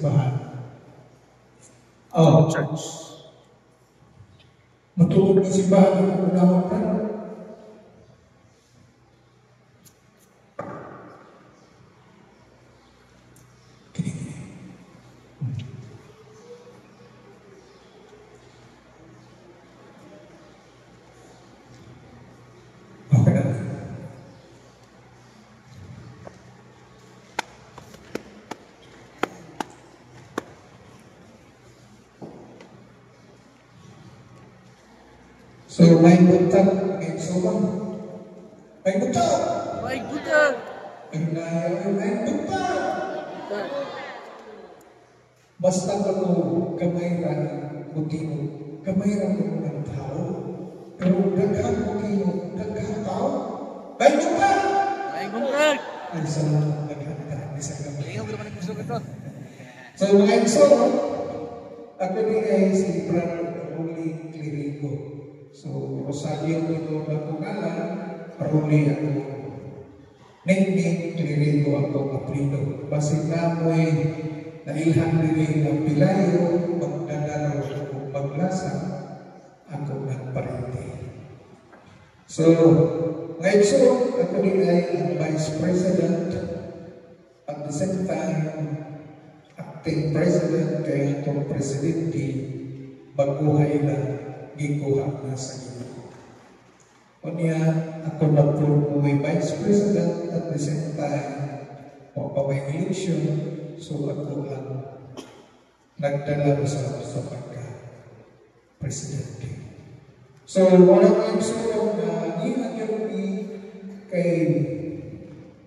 simbahan. Oh, church. Matulog ng simbahan ng unang ka. So, may butang, may sobrang. May butang! May butang! May butang! Basta ako kamayran butino, kamayran ko ng tao, pero daghang butino, daghang tao, may butang! May butang! Ay, salamat daghang tao, isa kamay. Ngayon ko naman gusto ko ito. So, mga iso, ako din ay si Brother Rolly Clerico. So, Rosario ito na kungalan, Rolly ako. Neng Clerico ako aprido. Basig na mo'y nailhan din ang pilayo, magdadalo o maglasa, ako nagparente. So, ngayon so, ako din ay ang Vice President, at the same time, acting President, kaya itong Presidente, baguhay na gikuha na sa inyo. O niya, ako na po may Vice President at the same time, o pa may election, so ako ang nagdala sa pagka-Presidente. So, walang ibsurong na niagyan ni kay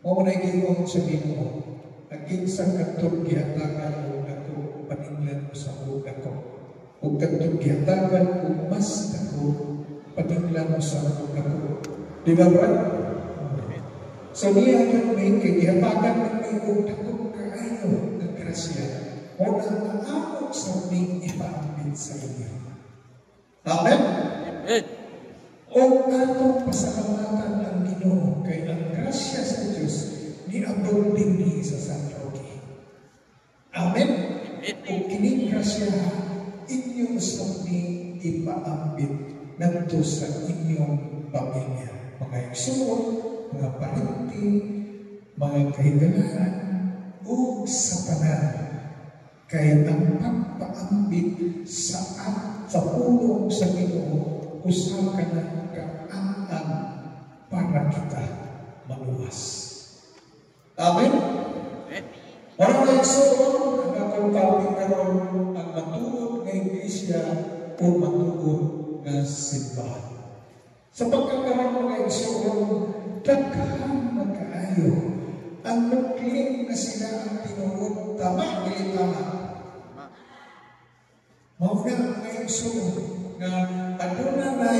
mo na ginong sa Ginoo. Aging sa katong gihatagan mo ako, paninglan mo sa huwag ako. Huwag katong gihatagan mo mas ako, paninglan mo sa huwag ako. Di ba ba? So niya yung may gihatagan ng may huwag ako kaayo ng grasya. O na maamok sa may ipaambit sa inyo. Amen? Amen. O atong pasalamatan ang Ginoo kay ang grasya sa Diyos niabot din ni sa San Roque. Amen? O kining grasya inyong sabi ipaambit nandito sa inyong pamilya. Mga igsoon, mga parenti, mga kahigalaan, o sa tanan. Kaya ang pagpaambit sa pulong sa Ginoo, usaw ka na kaangan para kita maluwas. Amen? Maraming igsoon, ang akong tawag karon ang matuod ng Iglesia o matuod na simbahan. Sa pagkakaroon ng igsoon, daghang magkaayo ang nagkiling na sila ang tinuod tama, hindi tama. Mauna ang igsoon na aduna na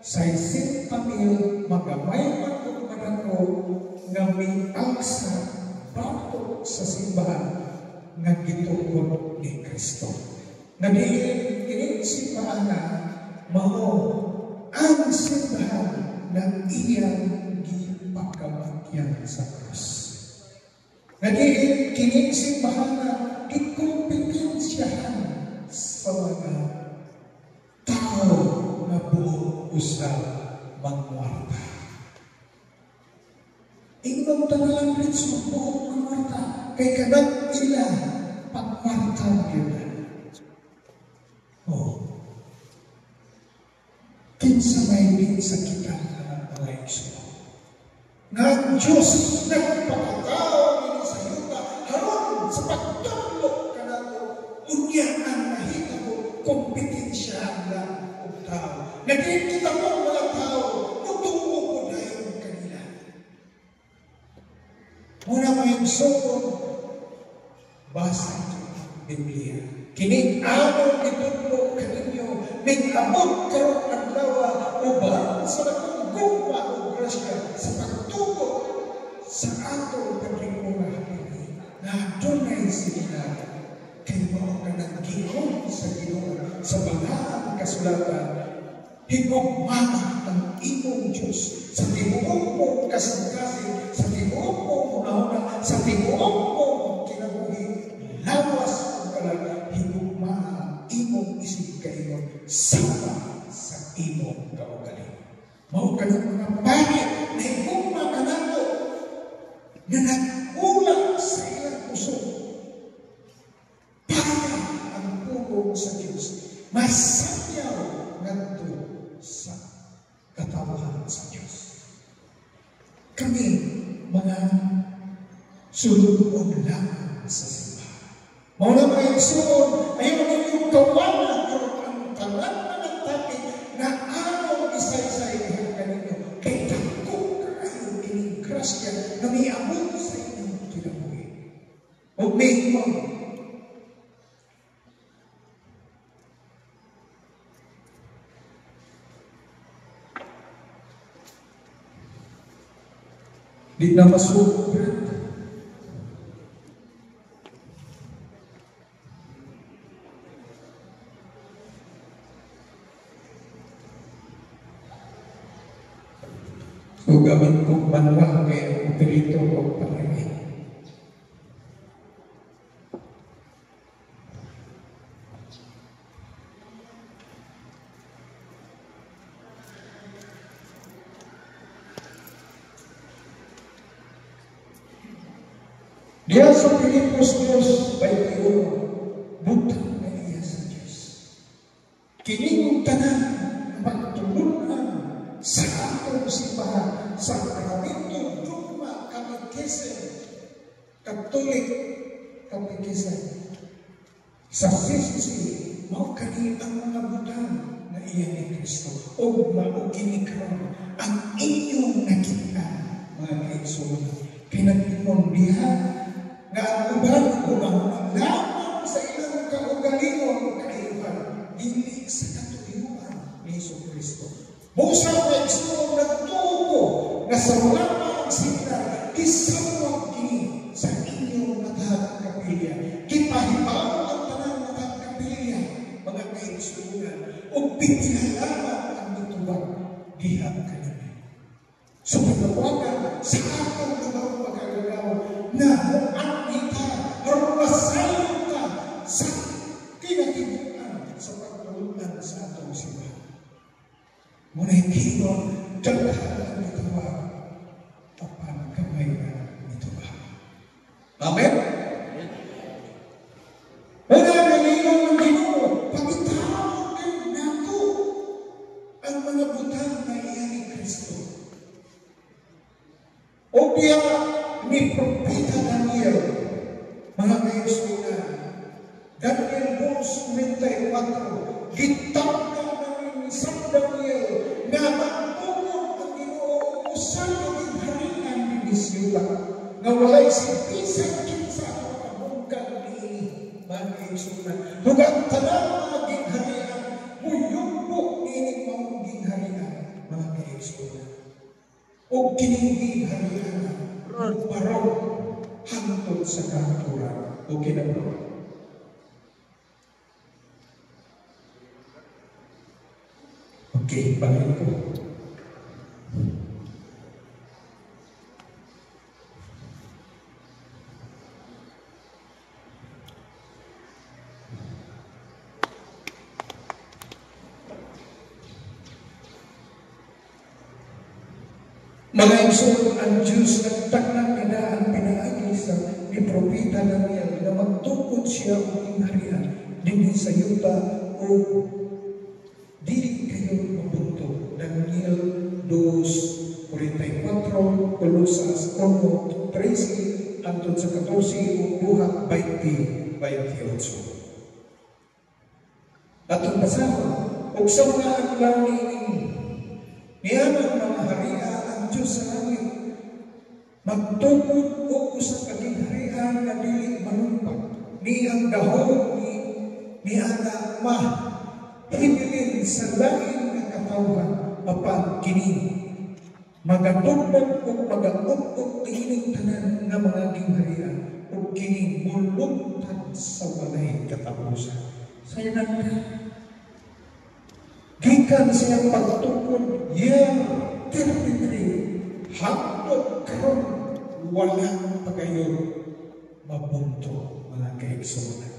sa isip pamil magamay magkukumanako nga may angsa bato sa simbahan nga gitungkol ni Kristo. Nga diin simbahan na mao ang simbahan ng iyang gipagkamagyan sa krus. Nga diin kining simbahan na ikumpetensyahan sa mga tao na buong usap mangwarta. Ingnon talagang ritso buong mangwarta kay kanang ila pagwarta nila. Oh. Kinsa may din sa kita na mga igsoon. Nga ang Diyos nagpakatao din sa yuta haron sa pagtulog ka na ito. Unya ang nakita mo kompetensya lang ang tao. Nagkikita mo mga tao, mutuo ko na yung kanila. Muna mga igsoon, basa ang Biblia. Kining among itutlo kaninyo, ning amot karong adlaw uban sa akong gugma o grasya sa pagtugot sa atong paglingunga na dunay sila kay mao ka naggiron sa Ginoo sa banal kasulatan higugma ang imong Diyos sa tibuok mong kasangkasin, sa tibuok mong una, sa tibuok mong kinabuhi lawa Mao ka ng mga pangit na higugma ka nato na nag-ula sa ilang puso para ang pulong sa Diyos masayaw ngadto sa katawan sa Diyos. Kami mga sulod lang sa simbahan. Mao na mga igsoon, ayaw ninyong kawalan pero ang tanan na nagtapit na ano isa-isa ilang kanino kay dako kayo kining grasya na may abot sa inyong kinabuhi. O may mo di na masubrat. So gamit ko manual kaya operito o palagi. Diya sa Pilipos Diyos, 21, butang na iya sa Diyos. Kining tanan magtulungan sa atong simbahan, sa Sakramento Dugma Katekesen, Katolik Katekesen, sa sisi, mao kani ang mga butang na iya ni Kristo, o mauginikaw ang inyong nakita, mga kaigsoon, kinag-imon diha, nga ang uban o ang lamang sa ilang kaugalingon kailan, hindi sa katuyuan ni Hesus Kristo. Busa na isang nagtuko na sa lamang sila isawag kini sa inyong matahang kapilya. Kipahibaw ang tanang matahang kapilya, mga kaigsunan, o bitihalamang ang nituwag diha kanami. So panawagan sa atong mga pagkagalaw na muang ita o masayon ka sa kinatibuan sa pagtulungan sa atong simbahan. Muna hikinon, daghan ang nituwag apan kamay na nituwag. Amen? Wala naliyon ng Ginoo, pagitawag din nato ang mga butang na iyan ni Kristo. O diya ni Propeta Daniel, mga kaigsunan, Daniel 2:24, gitawag namin sa Daniel na magtulong ang Ginoo usan ng harian ni Bisyuta, na walay si Pisang kinsa ang kabungkang niini, mga kaigsunan. Huwag tanang mga gingharian, muyumbok niini mga gingharian, mga kaigsunan. O kinihing harian o paraw hangtod sa katuran o kinabro. Okay, balik ko. Mga igsoon, ang Diyos nagtaknak na ang pinaagi sa ni Propeta Daniel na magtukod siya o ingharian din sa yuta o dili kayo mabunto. Daniel 2:44, Kolosas 1:13, antod sa 14, buhat 20:28. Atong basahan, og sa mga adlaw niini, niamang mga harian Diyos sa langit, magtukod o sa kagingharian na dili manumpat, ni ang dahog ni ana hibilin sa langit na katawhan, apan kini magatubog o magaupog kining tanan nga mga gingharian o kini mulungtad sa walay katapusan. Saya nagda gikan siyang pagtukod year 33 hangtod karon walang pagayon mabunto, mga kaigsunan.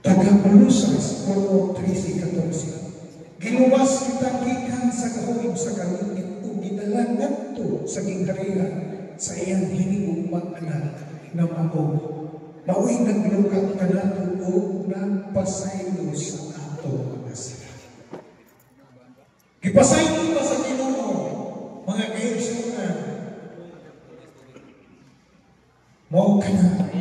Taga Kolosas 1:13-14, Giluwas kita gikan sa kahog sa kalingit ug gidala ngadto sa gingharian sa iyang hinigugmang anak nga mao mao'y naglukat kanato ug nagpasaylo sa ato mga sila. Gipasaylo pa sa Ginoo mga kaigsunan. Mao kana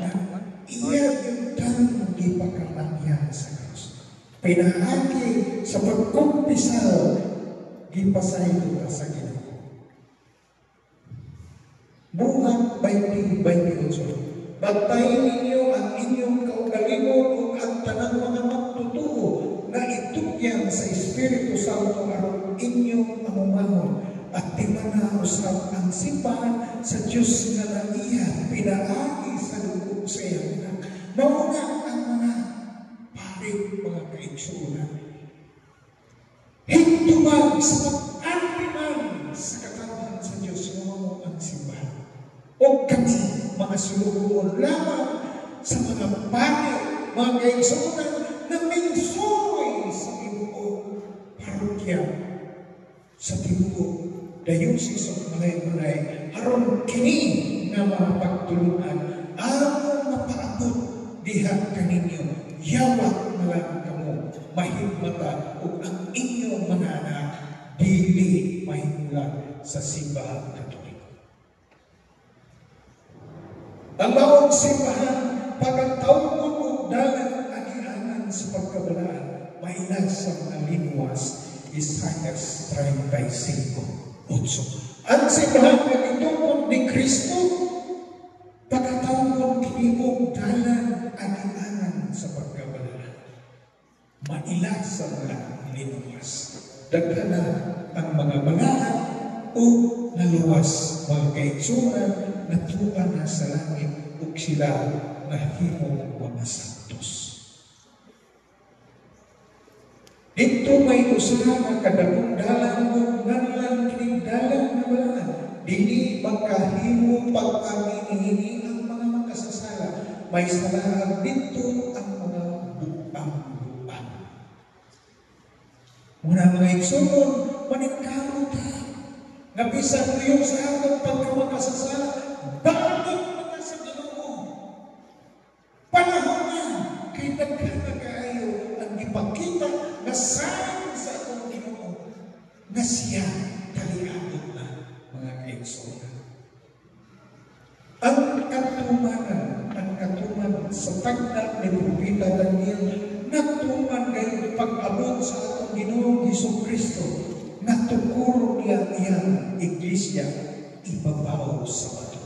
iya yung tanong gipakapangyang sa Diyos. Pinaagi sa pagkumpisal gipasaylo pa sa Ginoo. Buhat 20:28. Bantayan ninyo ang inyong kaugalingon ug ang tanang mga magtutuo na itukyan sa Espiritu Santo aron inyong amumahon at di man na usap ang simbahan sa Diyos nga naiya pinaagi sa lubog sa iyang anak. Mauna ang mga paring mga kaigsunan. Hintumag sa pag-antiman sa katawan sa Diyos nga mamo ang simbahan. O kami mga sulugoon lamang sa mga pari, mga kaigsunan na mensoy sa tibuok parokya sa tibuok dayusis o malay-malay aron kini nga mga pagtulungan among mapaabot diha kaninyo yawat na lang kamo mahigmata ug ang inyong mga anak dili mahimula sa simbahan Katoliko. Ang bawang simbahan pagkatawgon ug dalan agianan sa pagkabalaan mailag sa mga linuwas Isaias 35:8. Ang simbahan nga gitungod ni Kristo pagkatawgon kini og dalan agianan sa pagkabalaan mailag sa mga linuwas. Dagana ang mga balaan o naluwas mga kaigsunan natuan na sa langit ug sila nahimong mga santos. Dito may usaha nga kadagong dalan ug nganlan kining dalan nga balaan dili magkahimo pag-amini ang mga makasasala may salaag dito ang mga bukang-bukang. Muna mga igsoon, maningkamot ta nga bisan niyo sa atong pagkamakasasala balik na sa Ginoo. Panahon na kay daghan na kaayo ang ipakita nga sign sa atong Ginoo nga siya taliabot na mga kaigsuonan. Ang katuman sa tagna ni Propeta Daniel natuman kayo pag-abot sa atong Ginoo Jesucristo natukuro niya iyang iglesia ibabaw sa bato.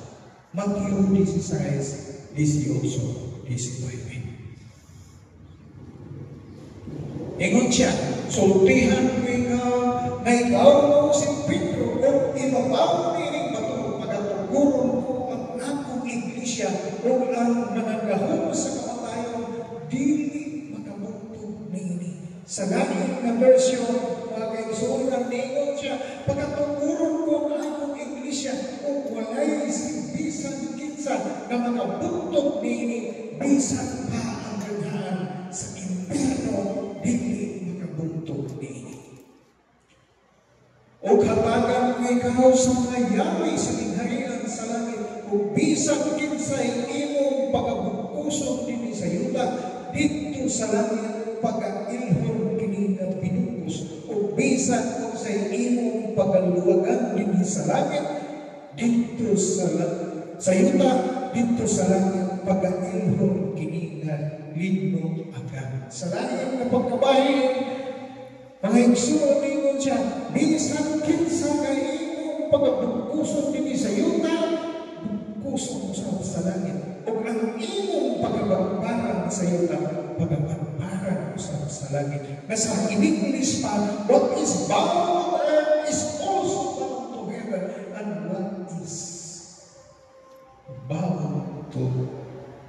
Matthew 16:18-19. Ingon siya, sultihan ko ikaw na ikaw mo si Pedro o ibabaw nining bato pagatukuron ko ang akong iglesia o ang managahon sa kamatayon dili makabuntog niini. Sa langit na bersyon mga kaigsuonan ningon siya pagatukuron ko ang akong iglesia o walay si bisan kinsa na makabuntog niini bisan pa ang ganahan sa impierno dili makabuntog niini. O hatagan ko ikaw sa mga yamay sa gingharian sa langit o bisan kinsay imong pagabugkuson dinhi sa yuta dito sa langit pag-ilhon kini nga pinupos o bisan kung sa imong pagaluwagan dinhi sa langit dito sa yuta dito sa langit pag-ilhon kini nga linno agad. Sa langit na pagkabahin mga igsuon ningon siya bisan kinsa kay imong pagabugkuson dinhi sa yuta bugkuson sa langit ug ang imong pagabagbaran sa yuta pagabagbaran sa langit. Nasa in-English pa, what is bound on earth is also bound to heaven, and what is bound to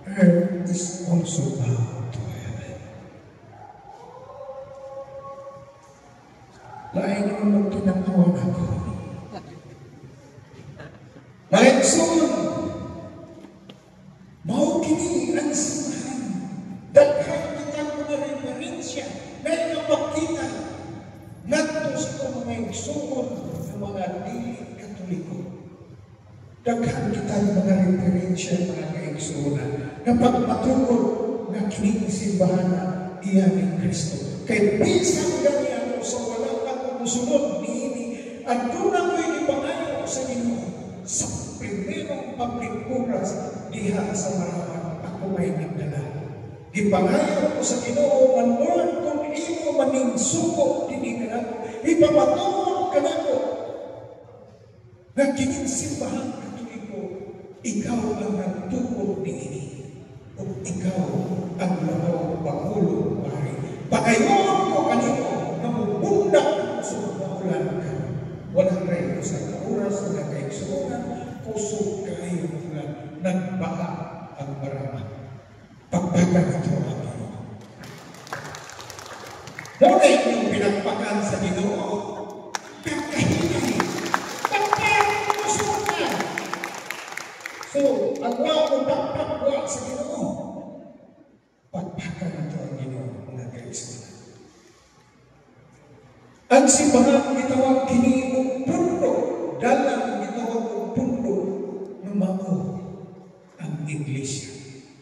earth is also bound to heaven. Lain ang magtinakawan ako. Lain sumun, mau kini ang simbahan. Daghan kitang mga referensya na ipapakita igsuon ng mga dili Katoliko. Daghan kita mga referensya mga kaigsuonan na pagmatungkol na kining simbahan iya ni Kristo. Kay bisan gani ano sa walang pagmusunod niini at tunang ko'y ipangayo sa Ginoo sa primerong public oras diha sa Marawan ako may nagdala. Ipangayo ko sa Ginoo man Lord kung imo maning suko dinhi kanako ipapatuon kanako nga kining simbahan Katoliko ikaw ang nagtukod niini o ikaw ang labaw Pangulo Mari. Pagayon ko kanino na mubundak sa magulan ka. Walang rayo sa kauras na kaigsuonan, kusog kayo ulan, nagbaha ang marama. Pagpagan ito ang Ginoo. Muna yung pinagpakan sa Ginoo, pagkahinay, pagkakusog na. So, ang wako pagpagwa sa Ginoo, pagpakan ito ang Ginoo, mga kaigsuonan. Ang simbahan gitawag kini og pundo, dalang gitawag og pundo nga mao ang iglesia.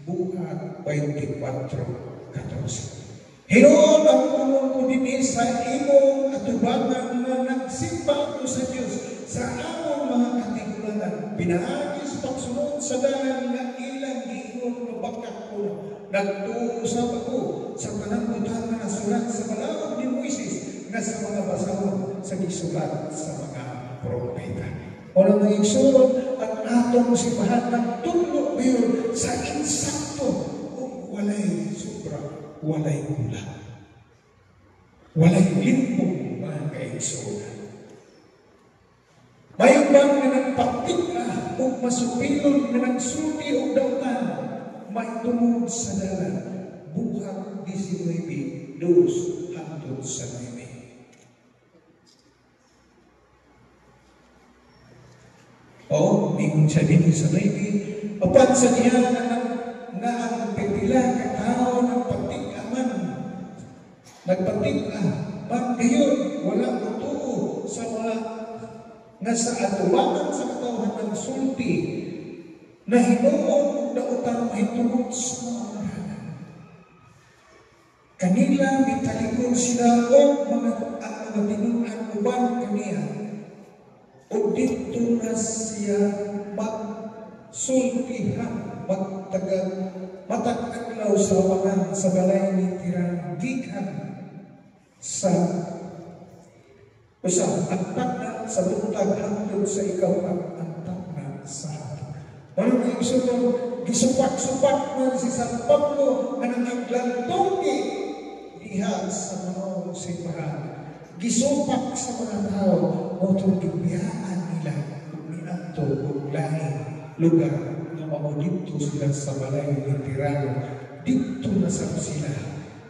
Buhat 24:14. Hinuon ang unong ko dinhi sa imong atubangan nga nagsimba ko sa Dios sa among mga katigulangan. Pinaagi sa pagsunod sa dalan nga ilang giingon nga bakat ko. Nagtuo sa ako sa tanang butang nga nasulat sa balawag ni Moises na sa mga basahon sa gisulat sa mga propeta. O nang nangigsuon ang atong simbahan ng tulo ngayon sa insakto o walay sobra, walay kulang. Walay limpong mga kaigsuonan. Mayroon bang na nagpaktika o masupilon na nagsulti o dautan may tungod sa dalan buhat 19 dos hangtod sa 9. O, mingon siya din sa Navy, apan sa niya na ang pipila katao ng pagtikaman. Nagpatika, man gayon, wala tutuo sa mga nga sa atubangan sa katawhan ng sulti na hinuon na utang mahitungod sa mga oranan. Kanila mitalikon sila o mga tinunan uban kaniya. O dito na siya magsultihan, matagaglaw sa lawanan sa balay ni Tirang gikan sa antak na sa buntag hangtod sa ikaw ang antak na sa hatod. Walang naibisunon, gisupak-supak na si San Pablo na nangaglantonggi diha sa mga simbahan. Gisupak sa mga tao motong gibiyaan nila kung niadto og laing lugar na mao dito sila sa balay ni Tirano. Dito na sa sila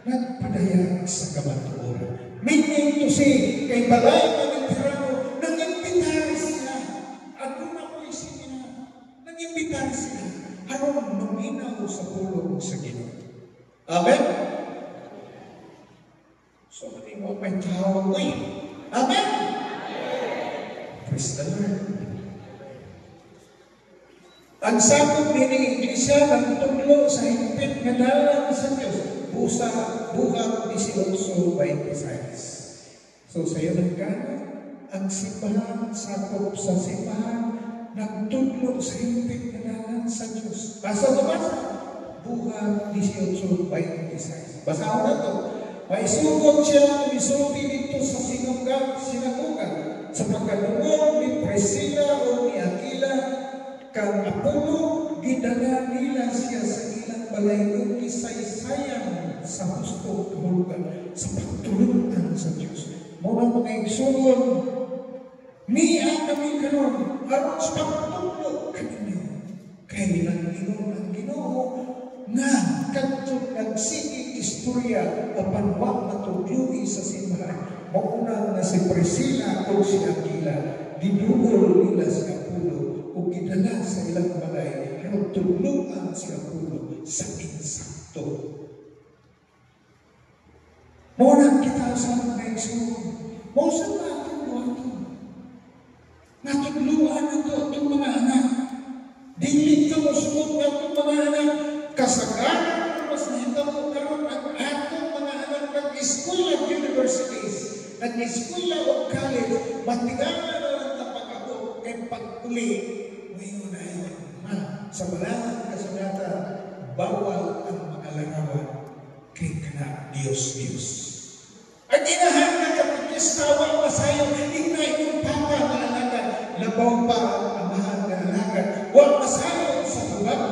nagpadayag sa kamatuoran. Meaning to say, kay balay ni Tirano nag-imbitar sila. Ano na ko isipin na? Nag-imbitar sila. Aron maminaw sa pulong sa Ginoo. Amen? So, hindi mo may tawag ko eh. Amen? Praise the Lord. Ang sakop ni Iglesia ng tudlo sa higpit nga dalan sa Diyos, buhat 18:26. So, sa'yo nagkano, ang simbahan, sakop sa simbahan, nagtudlo sa higpit nga dalan sa Diyos. Basa ba? Buhat 18:26. Basa ko na ito. Maisugod siya umisulti dito sa sinagoga sa pagkalungog ni Priscilla o ni Aquila kang Apollo, gidala nila siya sa ilang balay o kisaysayan sa hustong kahulugan sa pagtulungan sa Diyos. Muna mga igsuon, niya kami kanon aron sa pagtulog kaninyo. Kaya ang Ginoo nga kadtong nagsigig istorya apan wa matudluwi sa simbahan. Mauna nga si Priscilla o si Aquila didugol nila si Apollo o gidala sa ilang balay aron tulungan si Apollo sa insakto. Mauna kita sa mga igsuon. Mao sa natin buhat Kadluan ito itong mga anak. Dili ka mo sumod nga itong mga anak. Kasagaran mas nahitabo karon ang atong mga anak nag-eskwela universities, nag-eskwela o college, matigangan na lang tapag-abot kay pag-uli. Ngayon na yun, sa malangang kasulata, bawal ang mga larawan kay kana Diyos. At inahan na kapag istawang masayaw, hinay kong papa na alaga, labaw pa ang amahan na alaga, huwag masayaw sa tubag.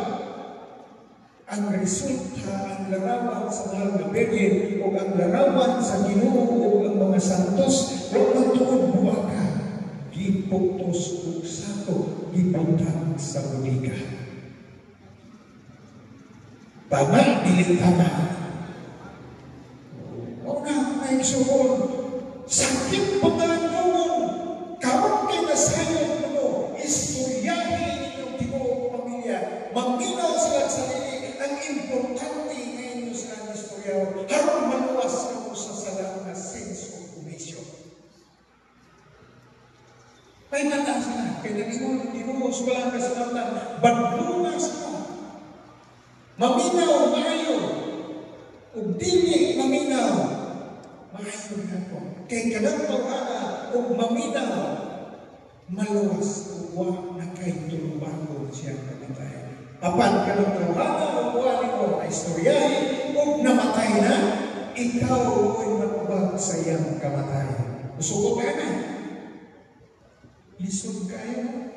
Ang resulta, ang larawan sa mahal na Birhen o ang larawan sa Ginoo o ang mga santos, huwag magtuon buwaka, giputos o sato, giputang sa buliga. Tama, dili tama. O na, may suon, sakit pagkaroon, karon kay nasayod mo, istoryahin ninyong tibuok pamilya, magminaw sila sa sarili, ang importante ngayon sa istorya, harap maluwas ka mo sa salang na sense of commission. May natas na, kaya nag-ingon, tinuos ko lang kasulatan, badlunas mo, maminaw, maayo, o dili maminaw, maayo na po. Kaya kanang pag-ana, o maminaw, maluwas, o wak na kay tulubago siya kamatay. Apan kanang pag-ana, o wali mo na istoryahin, o namatay na, ikaw ay matubag sa iyang kamatay. Gusto ka na? Lisod kayo.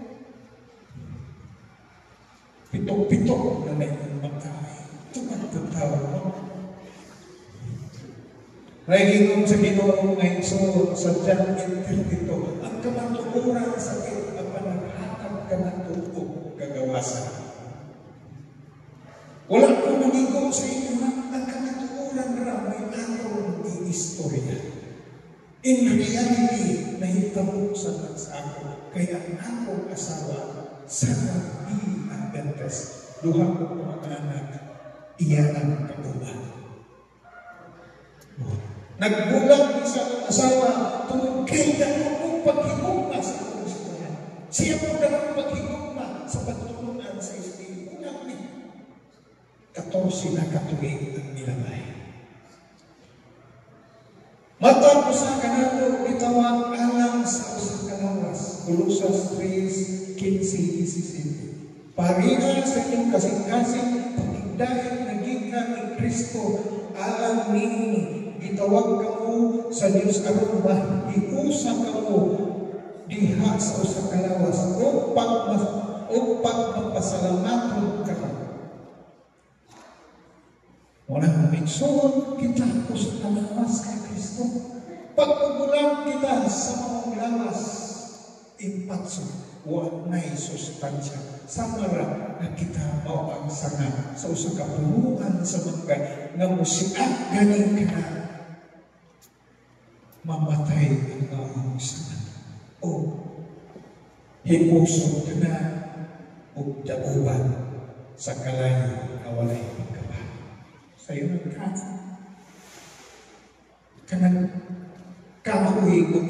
Pitok-pitok na may matay. Tumagtatawa mo. Nahihingon sa Ginoo ngayon sa John 8:32, ang kamatukuran sa sakit ang panaghatag kamatuko kagawasan. Wala ko manigo sa inyo ang kamatukuran na may atong i-istorya. In reality, nahitabo sa ako, kaya ang akong asawa sa Nabi Adventist, duha ko mga anak, iyan ang kabuhan. Nagbulag sa akong asawa, tungkol kay akong paghigugma sa akong istorya. Siya po na paghigugma sa pagtutunan sa istorya. Unang ni 14 na katuig ang nilabay. Matapos ang kanato, itawag alang sa usang kalawas, Colosas 3:15-17. Parina sa inyong kasing-kasing, pagigdahin na gikan ni Kristo, alam ni gitawag kamo sa Diyos aron iusa kamo diha sa usang kalawas, upang mapasalamaton kamo. Walang mikson kita sa kalawas kay Kristo. Pagpagulang kita sa mga lawas, impatso, na'y sustansya. Samara na kita mao ang sanga sa usang kapulungan sa mga nga musiak ganing ka na mamatay ang maong sanga. O himusog ka na o dauban sa kalayo na walay pagkaba. Sa'yo ka. Kanang kahoy ko,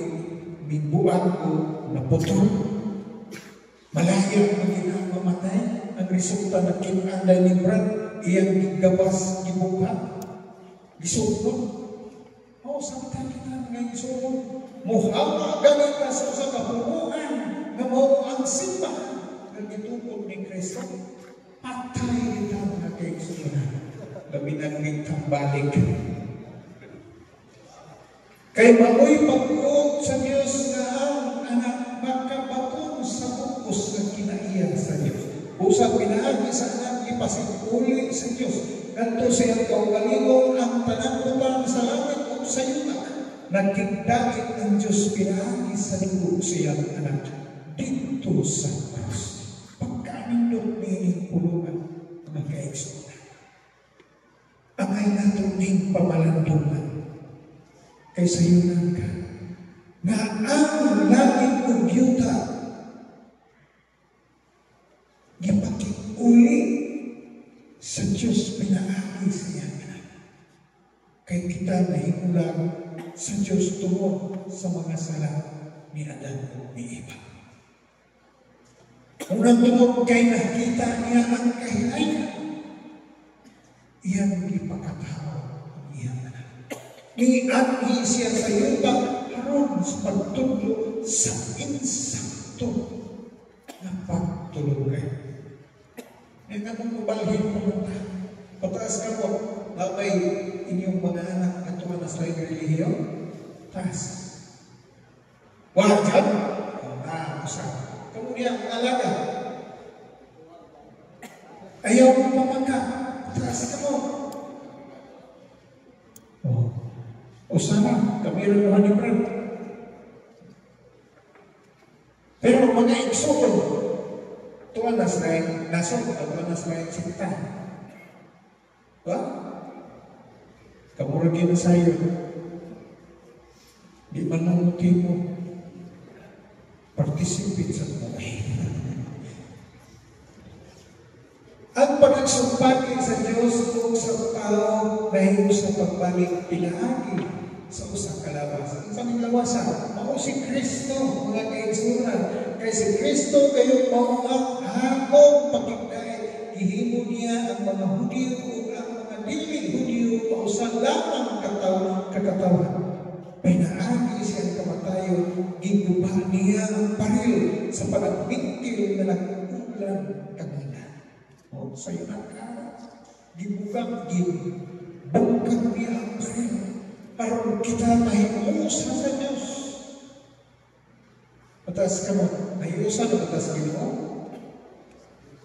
bibuan ko, naputol. Malaya ang ginamamatay. Ang resulta na kinanday ni Brad, iyang gigawas, gibuka, gisugod. O, samtang kita ngayon gisugod. Muhawa, ganit na sa usang kapunuan, na mo ang simba, na gitukod ni Kristo. Patay kita mga kaigsunan. Labinagin kang balik. Kay mamoy pag-uot sa Diyos na ang anak makabatong sa bukos na kinaiyan sa Diyos. Usap pinaagi sa anak ipasipuli sa Diyos. Kanto siyang kaugalingong ang tanang sa langit o sa yuta. Nagkigdait ang Diyos pinaagi sa lingkod siyang anak. Dito sa Diyos. Pagkanindot nining pulungan mga kaigsunan. Amay natin ning pamalandungan. Kay sayunan ka, na ang langit o yuta, gipakikuli sa Diyos pinaagi siya. Kay kita nahimulang sa Diyos tungod sa mga sala ni Adan o ni Eva. Unang tungod kay nakita niya ang kahilayan. Iyang ipakatao niya. Niagi siya sa yuta haron sa pagtudlo sa insakto na pagtulungan. Ngayon naman mabalhin mo na pataas ka po na may inyong mga anak na tuwa na sa relihiyon. Taas. Wala dyan. Usap. Kemudian alaga. Ayaw mo pamangka. Taas ka mo. Usama. Kami rin naman ni Brad. Pero mga iksuko, tuwa na sila nasok at tuwa na sila sinta. Diba? Kamuragin na sa'yo. Di man ang mo participate sa buhay. Ang pagsumpati sa Diyos o sa tao dahil sa pagbalik pinaagi sa usang kalawasan. Ang panglawasan, mao si Kristo, mga kaigsunan. Kaya si Kristo kayo mao ang hagong pakigday. Ihimo niya ang mga Hudyo o ang mga dili-Hudyo pausan lamang kakatawan. Pinaagi siyang kamatayon, ginuba niya ang paril sa panagbingkil na nag-ulan kanina. O sa'yo na ka, gibugang bungkag niya ang paril. Aron kita mahinusa sa Diyos. Pataas ka mo, nahinusa na pataas ka mo?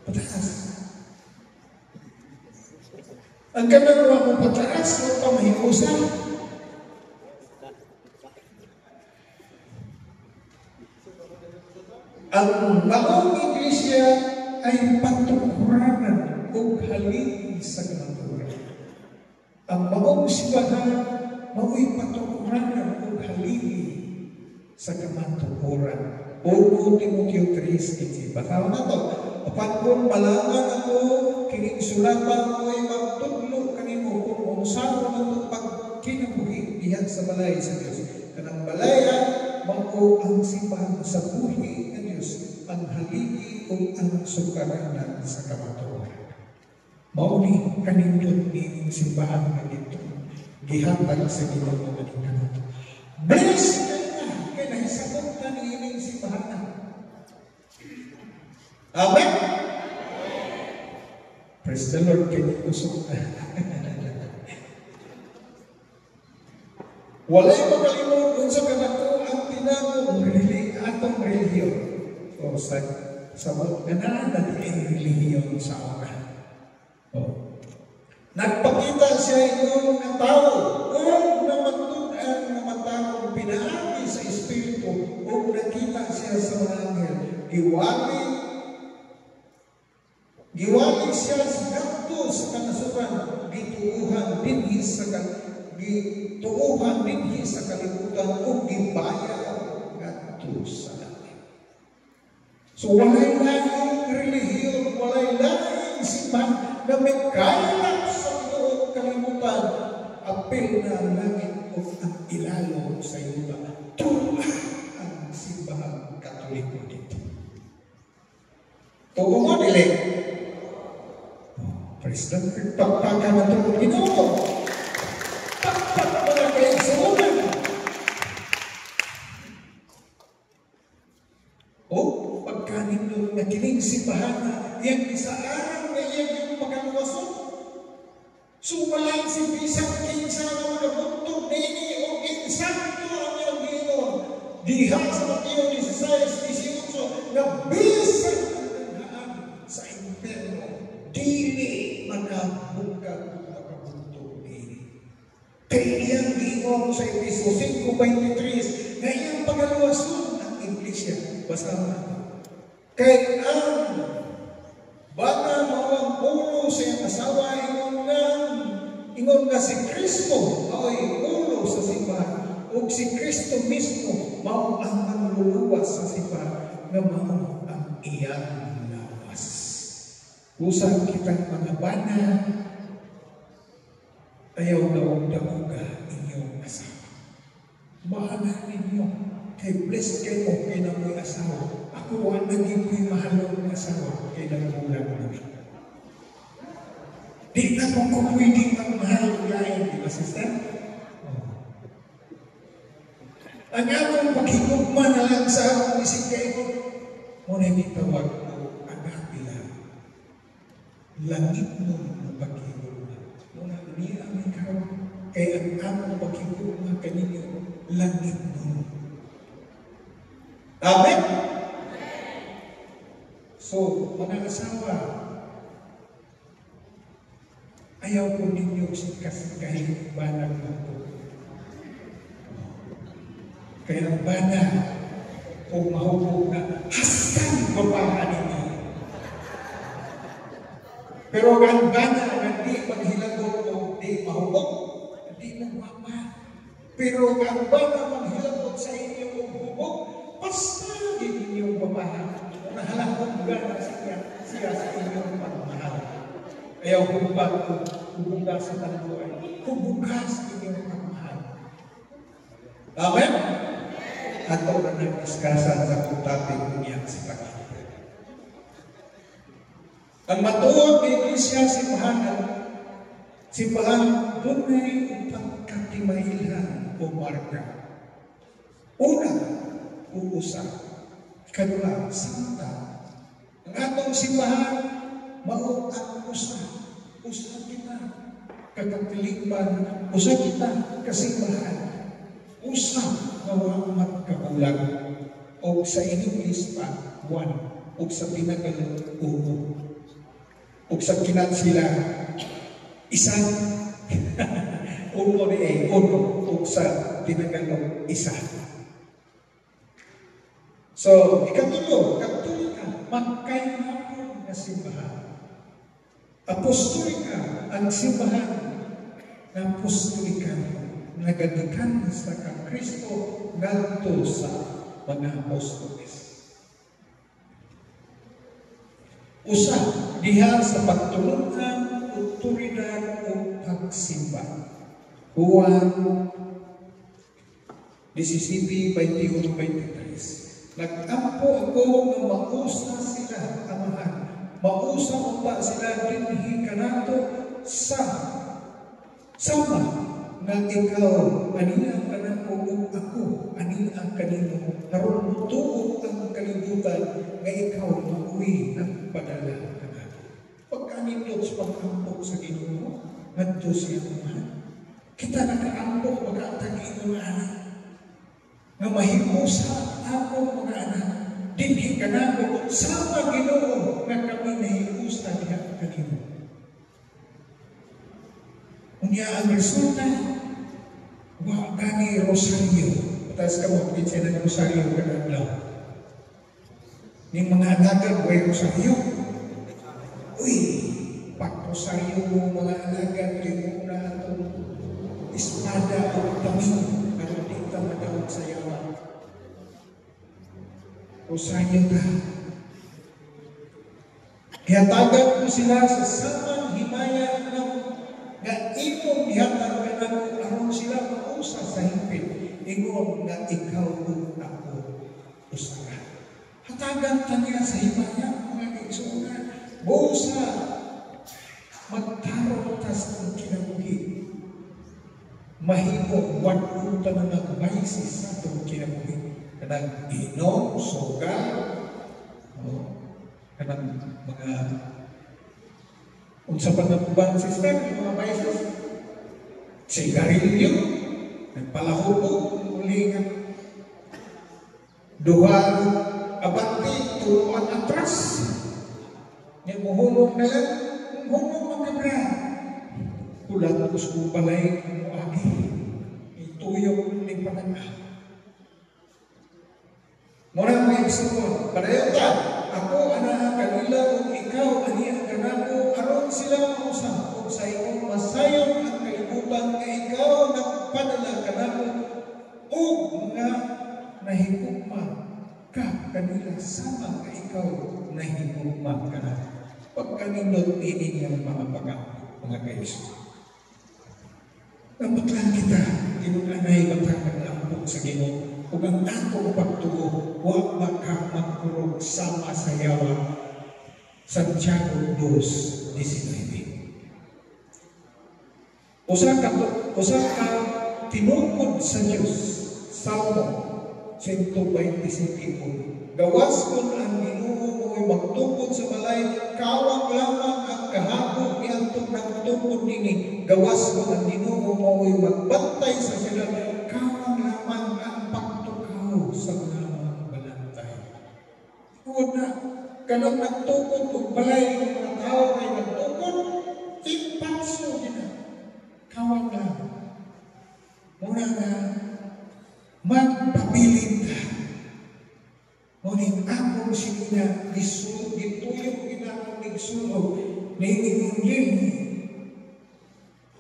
Pataas. Ang kanagawa mo pataas, o pa mahinusa? Ang maong iglesia ay patungkuranan o haligi sa kamaturan. Ang maong sibahan, mao'y patungkuranan o haligi sa kamaturan. 1 Timoteo 3:15. Bataw na to. Apan kung malaman ako, kining sulatan mo'y magtudlo kanimo kung unsano na ito pagkinabuhi diyan sa balay sa Diyos. Kanang balaya, mao ang simbahan sa buhi ng Diyos, ang haligi o ang sukaranan sa kamaturan. Mao ni kanindot ni simbahan na dito. Gihatag sa Ginoo nga kanito. Bless ka na kay nahisabot na ni ining simbahan na. Amen. Praise the Lord, kay usok na. Walay makalimot unsa kanako ang tinamong atong relihiyon. O sa ganaan na di relihiyon sa oras. Nagpakita siya ingon ng tao kung namatunan na matawag pinaagi sa Espiritu o nakita siya sa mga anghel. Giwali siya sa kanto sa kanasuran, gituuhan dinhi sa kalibutan o gibayaw ngadto sa langit. So walay laing relihiyon, walay laing simbahan na may kailap sa loob kalimutan, apil na ang langit o ang ilalo sa yuta. Tula ang simbahan Katoliko dito. Tugo mo, dili. Praise the Lord. Pagpaka na ito, Ginoo. Pagpaka mo na kayo sa ulan. O, pagkanin doon na kining simbahan na yan isaan na yan yung pagkaluwason. So, walang si Bisang Kinsa na magabuntog nini o insakto ang iyong Ginoo. Diha sa Mateo 16:18 na bisang ang sa impyerno, dili makabukag makabuntog nini. Kaya iyang Ginoo sa Efeso 5:23 na iyang pagkaluwason ang iglesia. Basta na. Kaya ang bata mawang ulo sa iyang asawa, ingon na si Kristo ay ulo sa simbahan o si Kristo mismo mao ang manluluwas sa simbahan na mao ang iyang lawas. Usang kitang mga bana, ayaw na huwag damuga inyong asawa. Mahal ninyo Kay blessed kayo mo, kay na mo'y asawa. Ako ang naging ko'y mahalong asawa, kay na mula kami. Di na po ko pwedeng magmahal ng lain, di ba, sister? Ang akong paghigugma na lang sa akong isip kayo, muna itawag ko ang apila. Langit mo ang paghigugma. Muna niya ang ikaw, kaya ang akong paghigugma kaninyo, langit mo. Amen? So, mga asawa, ayaw ko ninyo kasi kahit banag na ito. Kaya ang banag, kung mahubog na, haskan babahan ninyo. Pero ang banag, hindi maghilagot o hindi mahubog, hindi nagwapa. Pero ang banag maghilagot sa inyo o hubog, basta din inyong babahan. Nahalakot gana siya sa inyong pagmahal. Kaya hubugas sa tanbuay. Hubugas inyong pagmahal. Amen? Ato na nag-diskasan sa kutaping niya sa pagkakita. Ang matuwag ni Iglesia simbahan dunay pagkatimailhan o marka. Una, uusap. Kadua, santa. Ang atong simbahan, mao ang usa kita. Kakatilipan, usa kita kasimbahan. Usa mao magkabulag. O sa English pa, one. O sa Pinagalog, uno. O sa kinat sila, isang. Uno o sa Pinagalog, isa. So, ikatulo, katolika, magkainapon na simbahan. Apostolika, ang simbahan na apostolika, nagadikan sa Kristo ngadto sa mga apostoles. Usa, diha sa pagtulungan, otoridad o pagsimba. Juan 17:21-23. Nag-ampo ako na mausa sila, amahan. Mausa unta sila dinhi kanato sa sama na ikaw, aniya kanako ug ako, aniya kanimo. Karon tuod ang kalibutan nga ikaw mauwi ng padala kanato. Pagkanindot sa pag-ampok sa Ginoo, ngadto siya amahan. Kita naka-ampok magkatag inuan. Nga mahimo sa ako mga anak, dinhi kanako sama Ginoo nga kami nahiusta diha kanimo. Unya ang resulta, wa gani rosaryo. Patas ka mo kitsa ng rosaryo kadaglaw. Ning mga alagad way rosaryo. Uy, pag rosaryo mo mga alagad limo na atong espada o tamin. Madawag sa yawa. Rosaryo ka. Kaya tagan mo sila sa samang himaya ng nga imong ihatag ka na aron sila mausa sa hingpit. Ingon nga ikaw o ako usara. Hatagan ta niya sa himaya mga kaigsuunan. Busa magtarong tas ang kinabuhi. Mahimo wadunta na nagmaisis sa itong kinabuhi. Kanang inom, sugal, kanang mga unsa pa na ubang sister, mga maisis, sigarilyo, nagpalahubo, muli nga, duha, abante, turuan atras, yung muhulong na lang, muhulong magkabra, kulang gusto balay, ituyong ng pananah. Muna mga igsoon, padayon ka, ako ana kanila o ikaw aniya kanako aron sila mausap o sa iyong masayon ang kalibutan nga ikaw nagpadala kanako o nga nahigugma ka kanila sama nga ikaw nahigugma kanako. Pagkanindot ini niyang mga mga kaiso. Dapat lang kita, inulanay matangkang ampok sa Ginoo. ug ang akong pagtuo wa makamagkurog sama sa yawa. Santiago 2:19. Usa ka tinungkod sa Dios, Salmo 127. Gawas kon ang Ginoo mo'y magtungkod sa balay, kawang lamang ang kahapon niadtong nagtungkod nini. Gawas kon ang Ginoo mo'y magbantay sa syudad, kawang lamang ang pagtukaw sa mga balantay. Huwag na kanang nagtungkod og balay ng mga tao kay nagtungkod, impatso gina. Kawang lamang. Muna nga magpabilin ka. Ngunit akong sinina, gituyong ginakong nagsulog, na iningin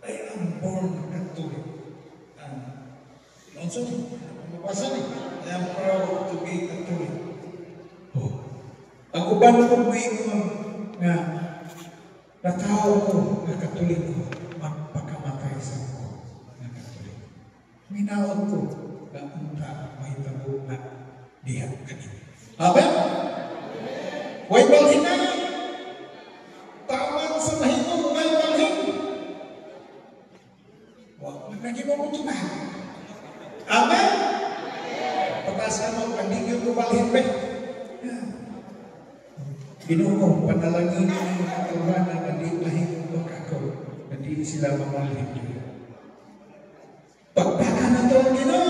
I am born Catholic. Also, mabasa ni, I am proud to be Catholic. Ang uban ko may nga natao ko na Katoliko, magpakamatay sa ko na Katoliko. Minaon ko na unta may tabo na diha kanina. Amen? Way balhin na yan. Tawag sa mahimong way balhin. Huwag nagimong ito na. Amen? Patasan mo, pandigil ko balhin ba? Ginoo, panalangin ang katawan na di mahimong ako, na di sila mamalhin. Pagpaka na ito, Ginoo!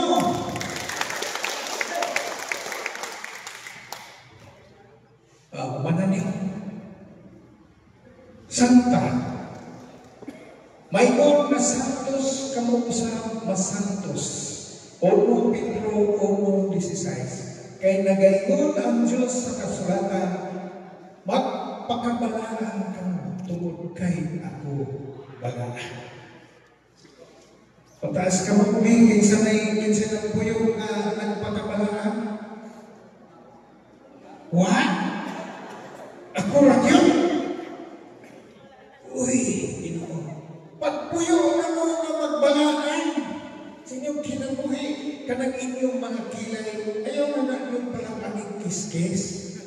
Mananig. Santa. Mayroon na santos kamo sa masantos. 1 Pedro 1:16. Kay nagaingon ang Diyos sa kasulatan, magpakabalaan kamo tungod kay ako balaan. Pataas ka magmingin sa kinsa ng buyog na nagpakabalaan. What? Ako lang yun? Uy, Ginoo. Pagpuyo na mo nga magbalaan sa inyong kinabuhi, kanang inyong mga kilay, ayaw na yung palang paningkis-kis.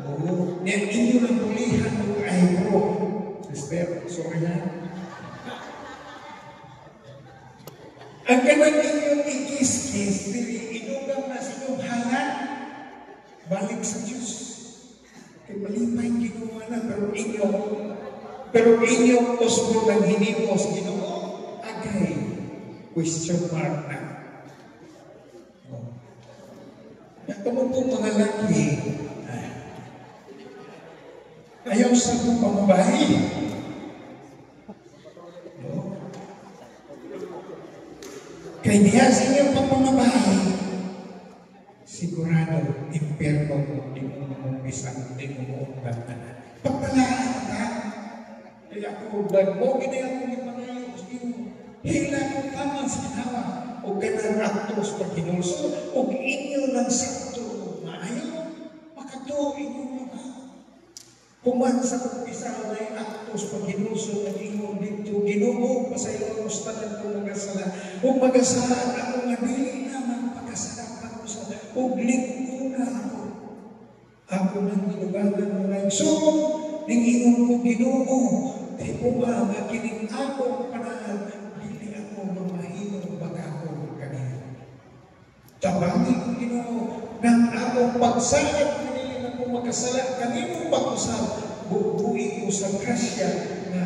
Oo, niyan inyo ng pulihan ng eyebrow. Sister, sorry na. Ang kanang inyong ikis-kis, inugang na sa inyong halan, balik sa Diyos. Kaya malipay ginawa na, pero inyong usbo ng hinimos, Ginoo, agay, question mark na. Ito mo po mga laki, ayaw sa kong pamabahay. Kaya niya sa inyong pagpamabahay, sigurado, impyerno mo, di mo mamumisan, di mo maumbat na. Pagpalaan ka, kaya ako, mo, ginayang mo yung mga yung hila yung tama sa ginawa, o ganang aktos pag hinulso, o inyo ng sakto, maayo, makato inyo mga. Kuman sa kumpisal na yung aktos pag hinulso, ng inyo dito, Ginoo, pasayo ang ustanan ko magasala, o magasala ako nga dili naman pagkasala ko sa o lingkunan ako. Ako nang ginugalan mo na yung sumong, ningingon ko Ginoo, di po ba nga kining akong panahal, dili ako mamahimong bagako kanina. Tabangin ko Ginoo, nang akong pagsalat, kanina na po makasala, kanino pag-usap, bubuin ko sa grasya na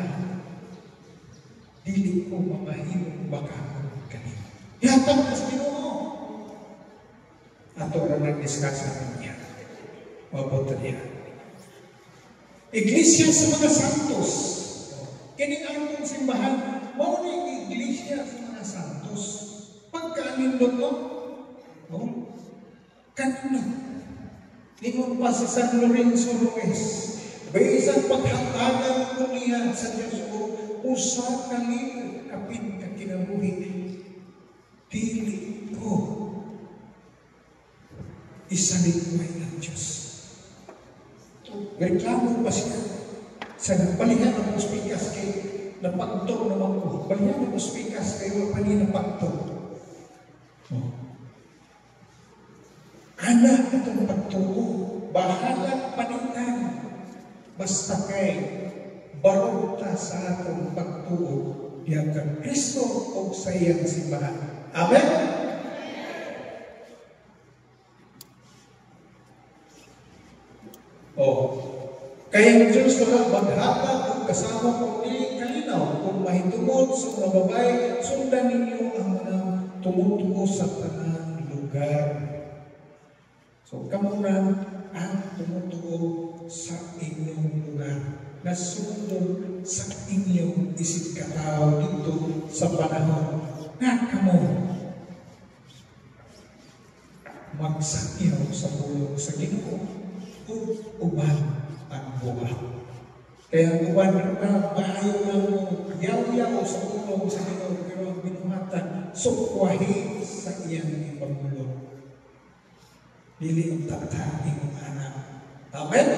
dili ko mamahimong bagako kanina. Yatang mas Ginoo. Ato na nag-discuss niya. Mabuto niya. Iglesia sa mga santos. Kining ang simbahan, mao ni iglesia sa mga santos. Pagkaanindot mo, no? Kanina. Ningon pa si San Lorenzo Ruiz. Baysang paghatagan ko niya sa Diyos ko, usa kalino kapin ka kinabuhi. Dili ko isalikuhay ng Diyos. Reklamo pa siya. Sa balihan ng ospikas kay napagtog naman ko. Balihan ng ospikas kay wapani napagtog. Anak itong pagtuo, bahalang panitan. Basta kay barog ta sa atong pagtuo, diya kang Kristo o sa iyang simbahan. Amen? Kaya ang Diyos wala maghatag kung kasama kung dili kalinaw, kung mahitungod sa mga babae, sundan ninyo ang mga tumutuo sa tanang lugar. So, kamo na ang tumutuo sa inyong lugar, na sundon sa inyong isip katao dito sa panahon na kamo magsakyaw sa bulong sa Ginoo o uban ang buhat. Kaya uban na maayo na mo yaw-yaw sa bulong sa Ginoo, pero ang binuhatan sukwahi sa iyang ipagulong. Dili ang tataing anak. Amen?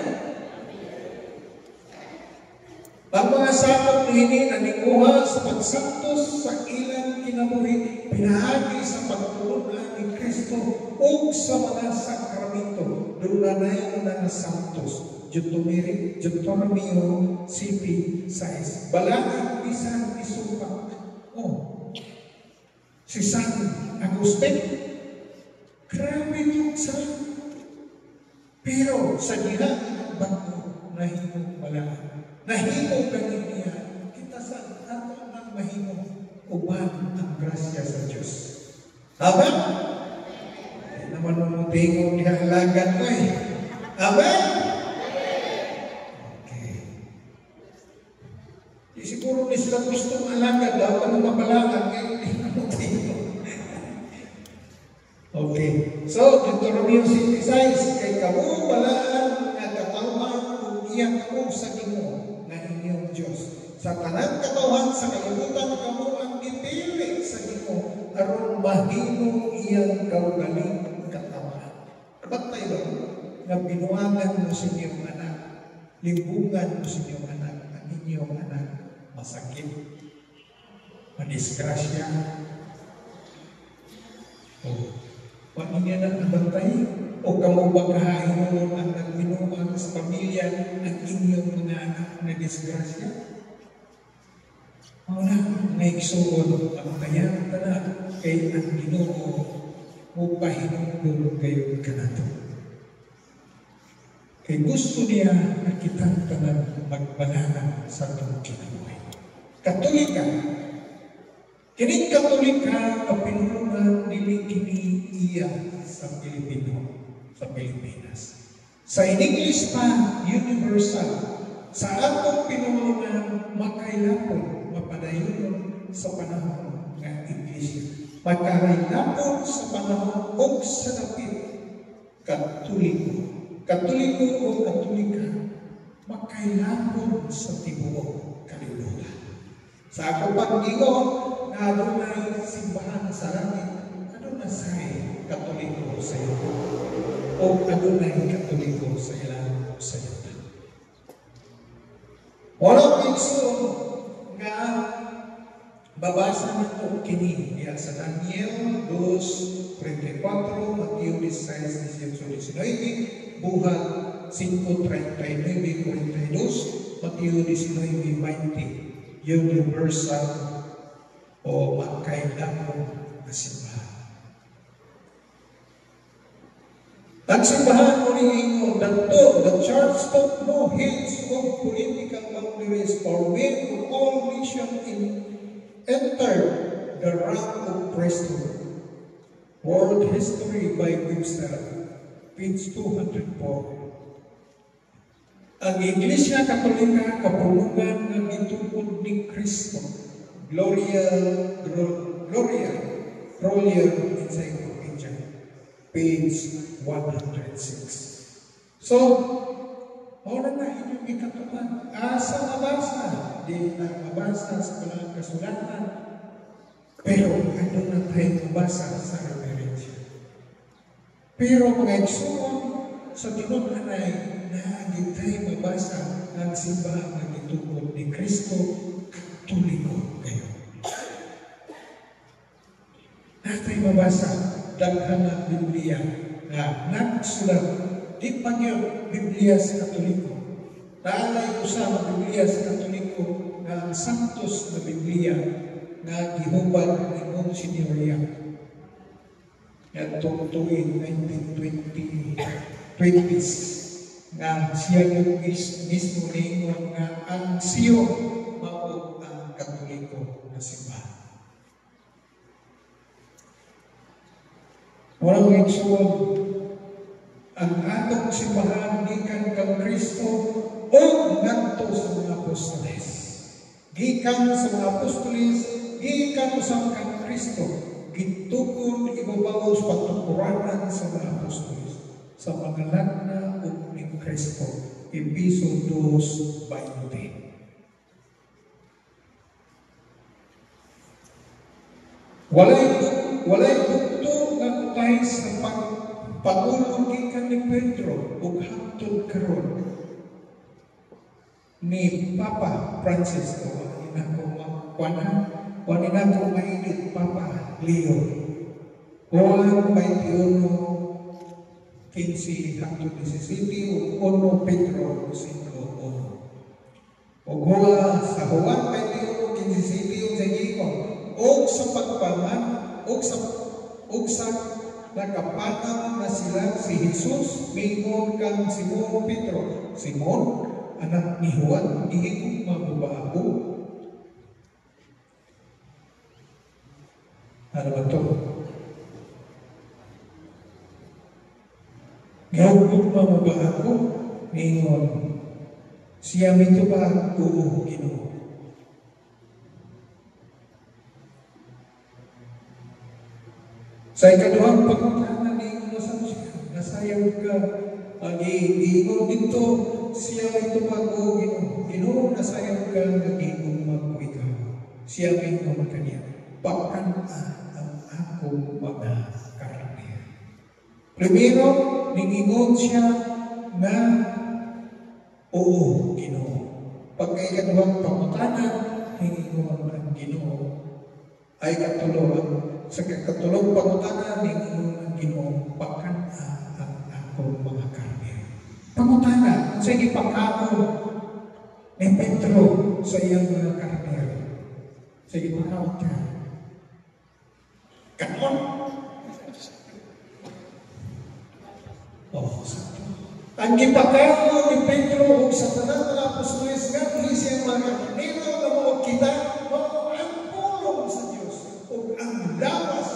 Ang mga sakop ni hini na ninguha sa pagsantos sa ilang kinabuhi, pinahagi sa pagtulungan ni Kristo o sa mga sakramento. Doon na yung mga santos. Deuteronomio CP 6. Balaan bisan isupak. Si San Agustin, grabe yung sarap. Pero sa diha bago nahimong balaan. Nahimo ganin niya, kita sa ato ng mahimo uban ang grasya sa Diyos. Amen? Ay naman mo tingog niya halagan ko eh. Amen? Okay. Di siguro ni sila gusto malagad daw, ano mabalangan ngayon, hindi na mo tingog. Okay. So, Deuteronomio 6, kay kamu balaan nga katawan kung iyang kamu sa Ginoo na inyong Diyos. Sa tanang katawan sa kalibutan kamu ang ipili sa Ginoo aron mahimo iyang kaugaling katawan. Batay ba? Nga binuangan mo sa inyong anak, limbungan mo sa inyong anak, ang inyong anak masakit, madisgrasya, paano niya na nabantay? O kamubagahin mo ang nagbinuang sa pamilya ang inyong mga anak na disgrasya? O na, naiksuon ang kanyang tanak kay ang Ginoo mupahinungdol kayo kanato. Kay gusto niya na kitang tanan magbanana sa itong kinabuhi. Katolika. Kining Katolika ang pinulungan nili kini iya sa Pilipino. Sa Pilipinas. Sa in-English pa, universal. Sa atong pinulungan, makailapon, mapadayon sa panahon ng Iglesia. Makailapon sa panahon o sa dapit, Katoliko. Katoliko o Katolika, makailapon sa tibuok kalibutan. Sa ako pag-ingon, na adunay simbahan sa langit, adunay say Katoliko sa iyo. O adunay Katoliko sa ilang sa iyo. Walang ikso nga babasa nito kini diya sa Daniel 2:34, Mateo 16:19, Buhat 5:39-42, Mateo 19:20, universal o magkailangan na simbahan. Ang simbahan mo rin the church took no hints of political boundaries for men of all nations enter the rank of priesthood. World History by Webster, page 204. Ang Iglesia Katolika kapulungan ng itungkod ni Kristo. Gloria Encyclopedia, page 106. So, oras na inyong ikatuan. Asa mabasa? Di na mabasa sa mga kasulatan. Pero ano na tayo mabasa sa referensya? Pero mga igsoon sa tinunanay na hindi tayo mabasa ang simbahan ng itungkod ni Kristo, Katoliko kayo. Na tayo mabasa daghang na Biblia nga nagsulat di pa niya Biblia sa Katoliko. Naalay ko sa Biblia sa Katoliko nga ang santos na Biblia nga gihubad ni Monsignor Yang. Yan tutuin 1920s nga siya yung mismo ningon nga ang Sion mao ang Katoliko na simbahan. Walang igsoon, ang atong simbahan gikan kang Kristo o ngadto sa mga apostoles. Gikan sa mga apostoles, gikan sa kang Kristo, gitukod ibabaw sa pagtungkuranan sa mga apostoles. Sa pangalan na ni Kristo, Episo 2:20. Walay bukto nga utay sa pagulong gikan ni Pedro ug hangtod karon ni Papa Francis o wanina ko mainit Papa Leo Juan 21 15 hangtod 17 ug 1 Pedro 5:1 ug sa Juan 21 15 ug sa gikon ug sa pagpaman ug sa nakapanaw na sila si Jesus mingon kang Simon Pedro, Simon anak ni Juan, di ko mababago. Ano ba ito? Gawin ko mababago, mingon siya mito ba oo Ginoo. Sa ikaduhang pagkutanan ni Unasan siya, nasayaw ka, mag-iingon dito, siya may tumago, Ginoo, nasayaw ka, nag-iingon mo ikaw. Siya may ingon kanya, pakan ang akong mga karne. Primero, ningingon siya na, oo, Ginoo. Pagka-ikaduhang pagkutanan, ningingon ang Ginoo, ay katulong sa katulong pangutanan ng Ginoo pakan ang akong mga karne. Pangutanan sa ipakaon ni Pedro sa iyang mga karne. Sa ipakaon ka. Kanon. Ang ipakaon ni Pedro ug sa tanan ng apostoles nga siya mga karnero na mo kita mao ang pulong sa Dios ug ang lawas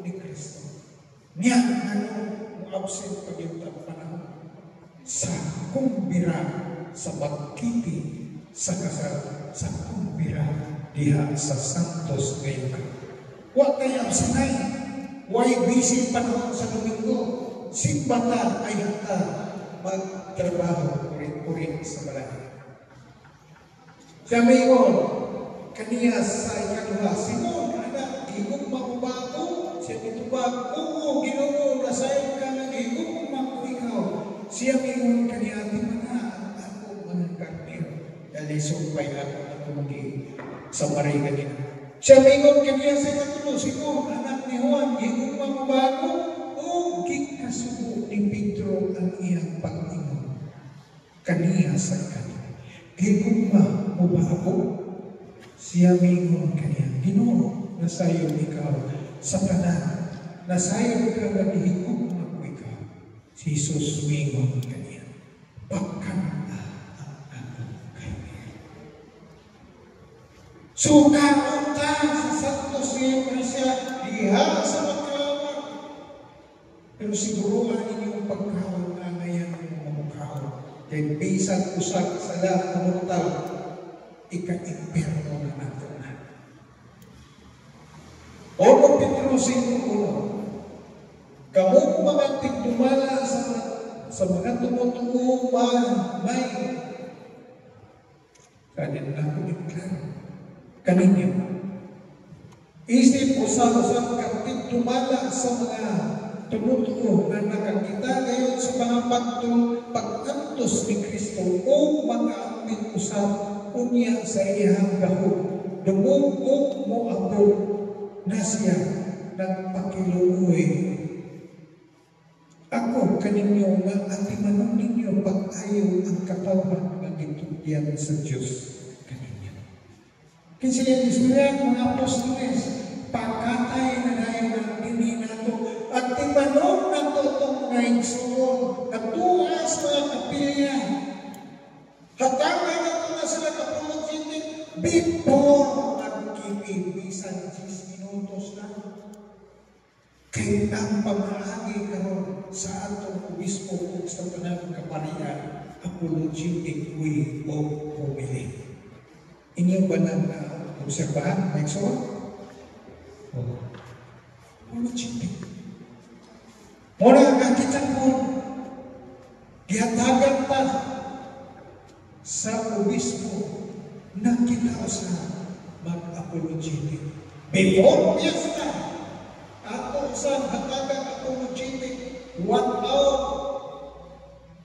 ni Kristo. Niya ang absent pagyutang panahon sa kumbira sa pagkiti sa kasal sa kumbira diha sa Santos ngayon. Wa kay absenay, way busy panahon sa Domingo, simbata ay hata magtrabaho ulit sa balay. Siya may kaniya sa ikaduha, Simon, anak, gigong makubago, siya mitubag, oo, Ginoo, nasayo ka na, gigong mako ikaw. Siya may kaniya, di mana, ako mga karnero. Dali, sumpay ako sa mariga nila. Siya may kaniya sa ikatulo, Simon, anak ni Juan, gigong makubago, oo, gikasubo ni Pedro ang iyang pag-ingon. Kaniya sa ikatulo, gigong makubago, siya mingon kaniya, Ginoo, nasayo ikaw sa tanan, nasayo ka na ihigog ako ikaw. Si Jesus mingon kaniya, pakan na ang akong kaniya. Sukaon ta sa Santos ni Eukharistia, diha sa pagkawan. Pero siguruhan ninyong pagkawan na ngayon yung mukhaon. Kaya bisan usag sa lahat ng mortal, ika-imperno na natin na. Ono Pedro 5:1, kamong mga tigdumala sa mga tumutungo may kanin na ko iklaro kaninyo. Isip usap-usap ka tigdumala sa mga tumutungo na nakakita ngayon sa mga pag-antos ni Kristo o mga amin usap unya sa iyang gahod, dumugog mo ako na siya ng pakiluoy kaninyo nga atimanon ninyo pag-ayo ang katawan ng gitugyan sa Diyos kaninyo. Kasi yung istorya mga apostoles, pagkatay na dahil ng dini nato at timanon na to itong mga igsoon nagtuas mga kapilya. Hatangan na ito na sila kapulutin before nagkipin bisan 10 minutos na. Kaya ang pamahagi karon sa atong obispo ug sa tanang kaparian apologetic way of homily. Inyong banal na obserbahan, next one. Apologetic. Muna ang kita ko, gihatagan ta sa obispo na kita sa mag-apologetic. Before fiesta, ato sa hatagan apologetic, 1 hour,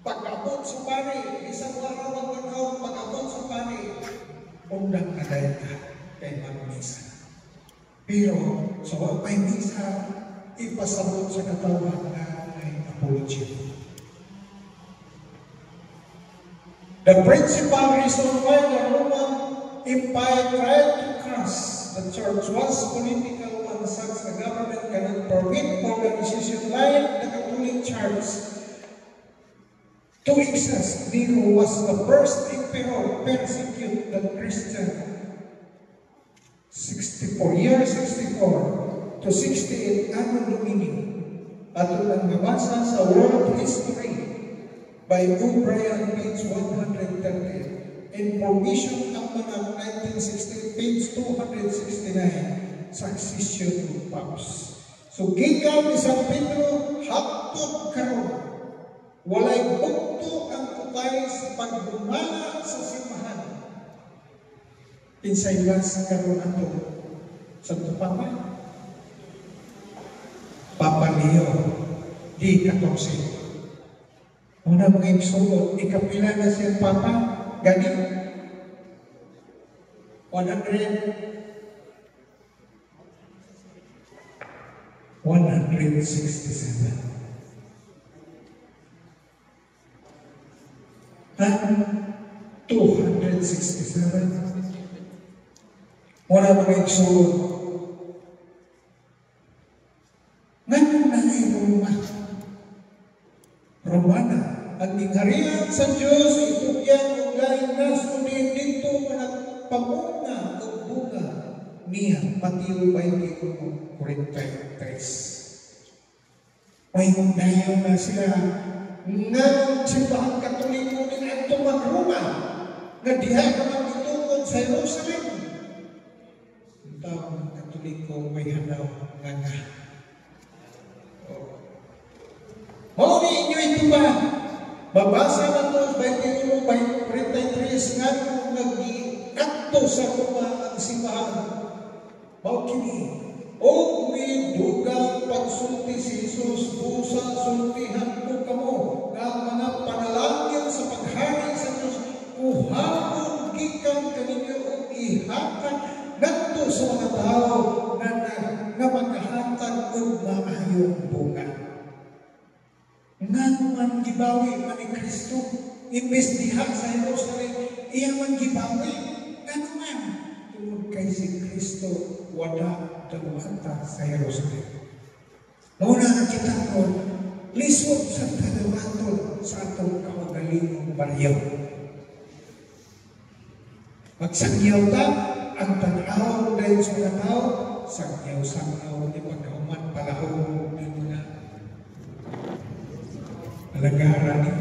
pag-abot sa pari, isang araw, 1 hour, pag-abot sa pari, undang aday ka kay mag-misa. Pero sa wapay misa, ipasabot sa katawan na ay apologetic. The principal reason why the Roman Empire tried to crush the church was political and such the government cannot permit organization like the Catholic Church to exist. Nero was the first emperor persecute the Christian. 64 years 64 to 68 Anno Domini. Ato lang nabasa sa World History by O'Brien, page 130. Information ang mga 1960, page 269. Succession of Popes. So, gikan ni San Pedro, haptod karon. Walay bukto ang kupay sa pagdumala sa simbahan. Pinsay las karon ato. Santo Papa? Papa Leo, di 14. Una mga igsoon, ikapila na siya Papa, gani 167. And 267. Una mga igsoon, ngayon na ay Romana, ang ingharian sa Diyos, itugyan ang laing naso din dito managpamunga o bunga niya, Mateo 21:43. May dayon na sila nga simbahan Katoliko din ang tumag-Roma na diha naman itungkod sa Jerusalem. Ang taong Katoliko may hanaw nga. Mauni inyo ito ba? Mabasa na ito, 21:43 nga kung nag-iakto sa Roma ang simbahan. Maukini, o may dugang pagsulti si Jesus, busa sultihan ko kamo na mga panalangin sa paghari sa Diyos, kuhapon gikan kaninyo o ihatag nagto sa mga tao na makahatag o maayong bunga. Nga man gibawi man ni Kristo, imbes diha sa Jerusalem, iya man gibawi. Nga naman, tungod kay si Kristo, wala dalawata sa Jerusalem. Muna ang kita ko, lisod sa dalawaton sa atong kaugalingong baryo. Magsangyaw ta, ang tanaw dahil sa mga tao, sangyaw-sangyaw ni pagkauman palahong ng mga alagara ni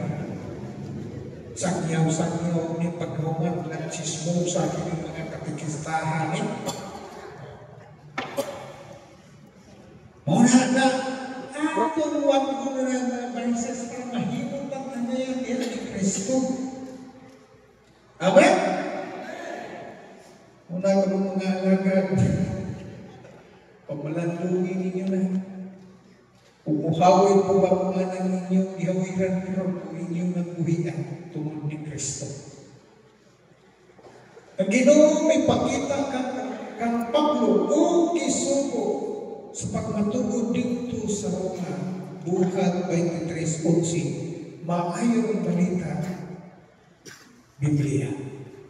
sangyaw-sangyaw ni pagkauman ng sismo sa aking mga katikistahan ni muna na atong wag ko na marises para mahimutan na niya ni Kristo. Amen? Muna ko mga alagad pamalandungin ninyo na umuhawin po ba mga nang inyong ihawiran pero kung inyong nagbuhian tungkol ni Kristo. Ang Ginoo may pakita kang Pablo o gisugo sa pagmatugod dito sa Roma Buhat 23:11. Maayong balita, Biblia.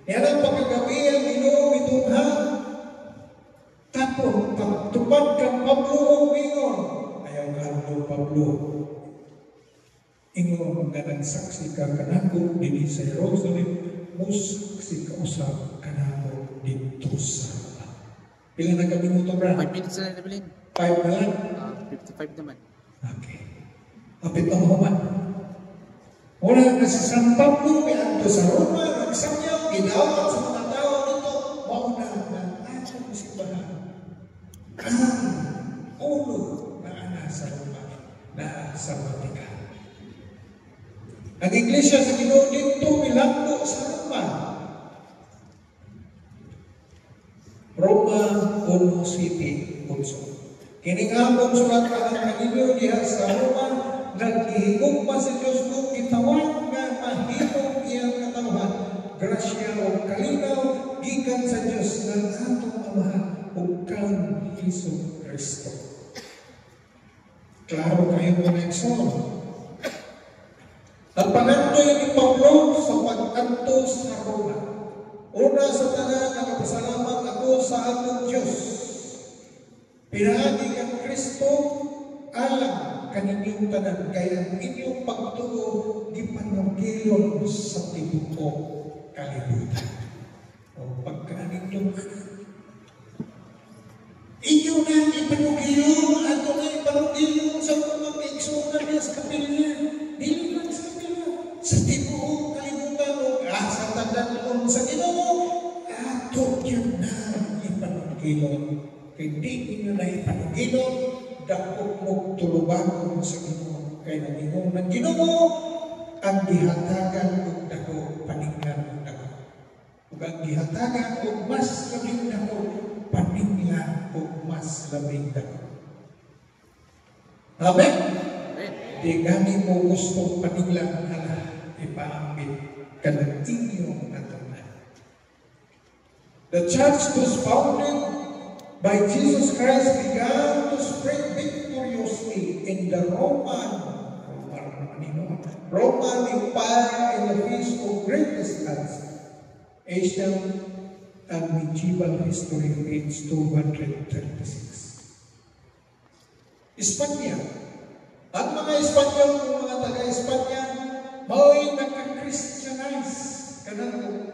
Yan ang pagkagabi ang Ginoo mitungha. Tapos, pagtupad kang Pablo o ingon. Ayaw ka Pablo. Ingon nga nagsaksi ka kanako dito sa Jerusalem, musaksi ka usap kanako dito sa Roma. Pila na kami mo ito, Brad? 5 minutes na nabilin. 5 na lang? 55 naman. Okay. Kapit ang human. Wala na si San Pablo, may anto sa Roma, nagsangyaw, ginawat sa mga tao dito, mauna na ato si Bahan. Ang ulo na ana sa Roma, na sa Vatican. Ang Iglesia sa Ginoo dito, milanggo sa Roma. Roma 1:7. Kining hapon sulat ka ang kanino diha sa Roma, naghihigog pa sa Diyos kung kitawag nga mahimong iyang katawhan. Grasya o kalinaw, gikan sa Diyos ng atong Amahan o kang Hesus Kristo. Klaro kayo mga ekson. Ang pangandoy ni Pablo sa pag-anto sa Roma. Una sa tanan, nakapasalamat ako sa atong Diyos. Pinahagi ang Kristo alam kaninyong tanan, kaya ang inyong pagtuo gipanugilon sa tibuok kalibutan. O pagkaninyong inyo na ipanugilon, ato na ipanugilon sa mga kaigsunan niya sa kapilya. Dili lang sa kapilya, sa tibuok kalibutan o sa tanan sa Ginoo, ato yun na ipanugilon. Kaya di inyo na ipanugilon, dakot mo tulubagon sa Ginoo. Kaya nagingon ng Ginoo, ang gihatagan o dako, paninglan o dako. Ug ang gihatagan o mas labing dako, paninglan o mas labing dako. Amen? Di gani mo gusto paninglan hala, ipaambit ka ng inyong natunan. The church was founded by Jesus Christ began to spread victoriously in the Roman Empire in the face of greatest odds. Asian and medieval history, page 236. Espanya. Ang mga Espanyol, mga taga-Espanya, mao'y nagka-Christianize. Kanang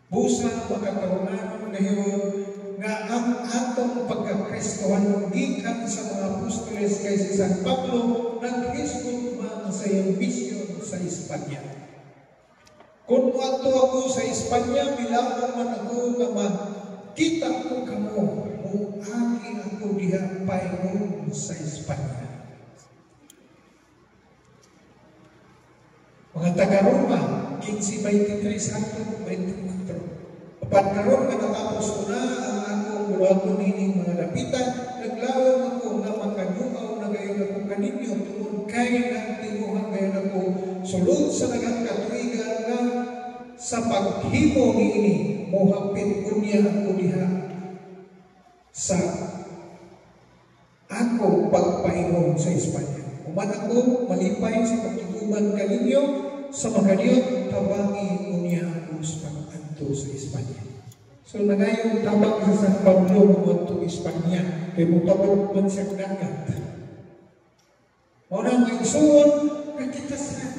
busa makatawanan ngayon nga ang atong pagka-Kristohan gikan sa mga apostoles kay si San Pablo naghisgot man sa iyang misyon sa Espanya. Kung ato ako sa Espanya, bilangan man ako nga makita ko kamo kung agi ako diha paingon sa Espanya. Mga taga-Roma, 15:23 hangtod 24. Kapag karon nga natapos ko na ang akong buwato nining mga lapitan, naglawan ako nga makadugaw na gayon ako kaninyo tungod kay nagtinguhan gayon ako sulod sa nagang katuigan nga sa paghimo niini mohapit unya ako diha sa ako pagpaingon sa Espanya. Uman ako malipay sa pagtiguban kaninyo sa makaniyot tabangi unya ako sa pag-anto sa Espanya. So nagayong tabang sa San Pablo umanto Espanya kay mutabog man siya dagat. Muna ang isuon nakita sa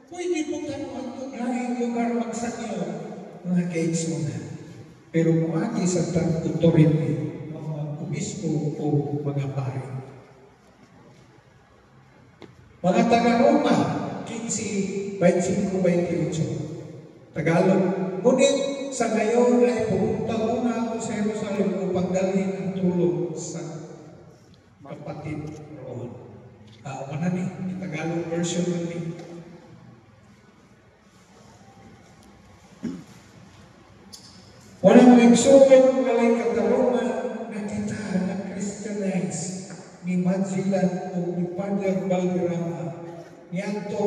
pwede po tayo ang lahing lugar magsakyo mga kaigsunan. Pero muagi sa authority mga obispo o mga pari. Mga taga-Roma, 15:25-28. Tagalog. Ngunit sa ngayon ay pumunta muna ako sa Jerusalem upang dalhin ang tulong sa kapatid roon. Mana ni? Tagalog version ni. Walang nagsukat, walang katarungan na kita na Christianize ni Manzilan o ni Father Valderrama. Niyanto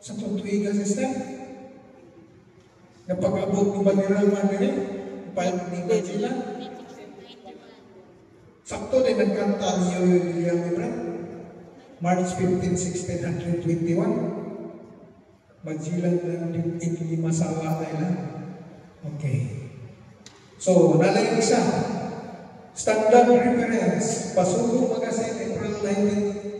sa tutuiga sister. Napag-abot ni Valderrama nila, ni Manzilan. Sakto din nagkanta niyo yung William Ibrahim. March 15, 1621. Magsilang ng hindi masawa nila. Okay. So, nalayan isa. Standard reference. Pasugo Magazine, April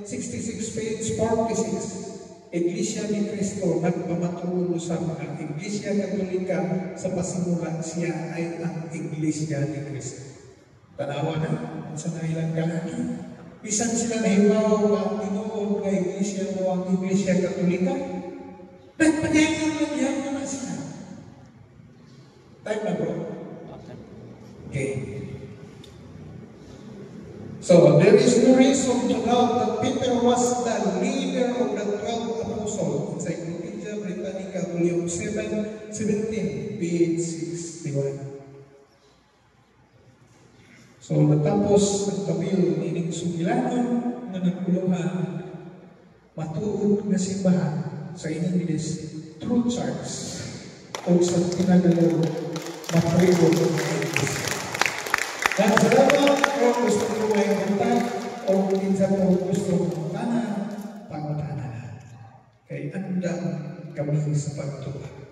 1966, page 46. Iglesia ni Cristo nagpamatulo sa mga Iglesia Katolika sa pasimula siya ay ang Iglesia ni Cristo. Tanawa na, sa nailang kalaki. Bisan sila nahibaw ang tinuod na Iglesia o ang Iglesia Katolika, nagpadayon lang yan na sila. Time na bro. Okay. So, there is no reason to doubt that Peter was the leader of the 12 apostles. Encyclopedia Britannica, volume 7, 17, page 61. So, natapos ang kabil ni Sugilanon na nagkuluhan, matuod na simbahan sa English, True Church, o sa tinagalaw, matribo ng English. Dan salamat kung gusto ko may kontak o minsan kung gusto mo pangutana. Kaya andang kami sa pagtuwa.